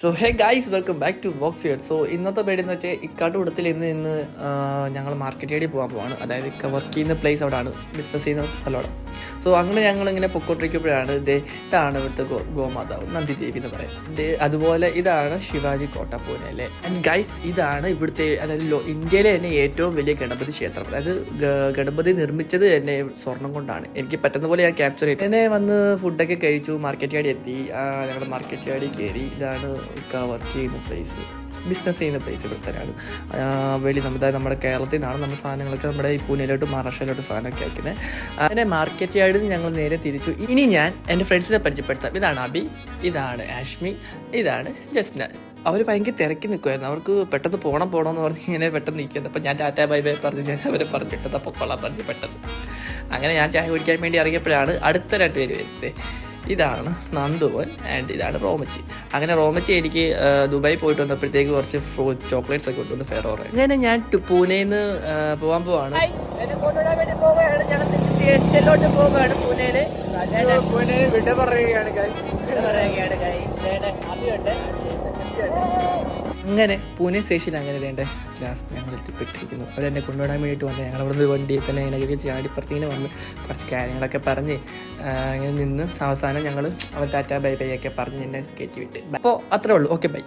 So hey guys, welcome back to work fear. So ഇന്നത്തെ പേടി എന്ന് വെച്ചാൽ ഇക്കാട്ടുകൂടത്തിൽ ഇന്ന് ഞങ്ങൾ മാർക്കറ്റ് ഏരിയ പോകാൻ പോവാണ്. അതായത് ഇക്ക വർക്ക് ചെയ്യുന്ന പ്ലേസ് അവിടെയാണ്, ബിസിനസ് ചെയ്യുന്ന സ്ഥലമാണ്. സോ അങ്ങനെ ഞങ്ങളിങ്ങനെ പൊക്കോട്ടിരിക്കുമ്പോഴാണ് ഇതാണ് ഇവിടുത്തെ ഗോമാതാവ് നന്ദിദേവി എന്ന് പറയും. അതുപോലെ ഇതാണ് ശിവാജി കോട്ട പൂനെയിലെ. ആൻഡ് ഗൈസ്, ഇതാണ് ഇവിടുത്തെ, അതായത് ഇന്ത്യയിലെ തന്നെ ഏറ്റവും വലിയ ഗണപതി ക്ഷേത്രം. അതായത് ഗണപതി നിർമ്മിച്ചത് തന്നെ സ്വർണം കൊണ്ടാണ്. എനിക്ക് പറ്റുന്ന പോലെ ഞാൻ ക്യാപ്ചർ ചെയ്തു. എന്നെ വന്ന് ഫുഡൊക്കെ കഴിച്ചു, മാർക്കറ്റ് യാർഡിൽ എത്തി. ഞങ്ങളുടെ മാർക്കറ്റ് യാർഡിൽ കയറി. ഇതാണ് വർക്ക് ചെയ്യുന്ന പ്ലേസ്, ബിസിനസ് ചെയ്യുന്ന പ്ലേസ് ഇവിടെ തന്നെയാണ്. നമ്മുടെ കേരളത്തിൽ നിന്നാണ് നമ്മൾ സാധനങ്ങളൊക്കെ നമ്മുടെ ഈ പൂനെയിലോട്ട് മഹാരാഷ്ട്രയിലോട്ട് സാധനമൊക്കെ അയക്കുന്നത്. അങ്ങനെ മാർക്കറ്റ് യാർഡിൽ നിന്ന് ഞങ്ങൾ നേരെ തിരിച്ചു. ഇനി ഞാൻ എൻ്റെ ഫ്രണ്ട്സിനെ പരിചയപ്പെടുത്താം. ഇതാണ് അബി, ഇതാണ് ആഷ്മി, ഇതാണ് ജസ്ന. അവർ ഭയങ്കര തിരക്കി നിൽക്കുമായിരുന്നു. അവർക്ക് പെട്ടെന്ന് പോകണമെന്ന് പറഞ്ഞ് ഇങ്ങനെ പെട്ടെന്ന് നിൽക്കുന്നത്. അപ്പോൾ ഞാൻ ടാറ്റാ ബൈ ബൈ പറഞ്ഞ് ഞാൻ അവരെ പറഞ്ഞിട്ടത് അപ്പോൾ കൊള്ളാൻ പറഞ്ഞ് പെട്ടെന്ന്. അങ്ങനെ ഞാൻ ചായ കുടിക്കാൻ വേണ്ടി ഇറങ്ങിയപ്പോഴാണ് അടുത്ത 2 പേര് വരുന്നത്. ഇതാണ് നന്ദുവൻ ആൻഡ് ഇതാണ് റോമച്ചി. അങ്ങനെ റോമച്ചി എനിക്ക് ദുബായി പോയിട്ട് വന്നപ്പോഴത്തേക്ക് കുറച്ച് ചോക്ലേറ്റ്സ് ഒക്കെ കൊണ്ടുവന്ന് ഫെറോറ. അങ്ങനെ ഞാൻ പൂനെയിൽ നിന്ന് പോകാൻ പോവാണ്. സ്റ്റേഷനിലോട്ട് പോവുകയാണ്. പൂനെയിൽ വിട പറയുകയാണ്. അങ്ങനെ പൂനെ സ്റ്റേഷനിൽ അങ്ങനെ വേണ്ട ലാസ്റ്റ് ഞങ്ങൾ എത്തിപ്പെട്ടിരിക്കുന്നു. അവരെന്നെ കൊണ്ടുവിടാൻ വേണ്ടിയിട്ട് വന്നത്. ഞങ്ങൾ അവിടെ നിന്ന് വണ്ടിയിൽ തന്നെ അതിനൊക്കെ ചാടിപ്പുറത്തിങ്ങനെ വന്ന് കുറച്ച് കാര്യങ്ങളൊക്കെ പറഞ്ഞ് ഇങ്ങനെ നിന്ന് അവസാനം ഞങ്ങൾ അവർ ടാറ്റാ ബൈ ബൈ ഒക്കെ പറഞ്ഞ് എന്നെ കയറ്റി വിട്ട്. അപ്പോൾ അത്രേ ഉള്ളൂ. Okay, by.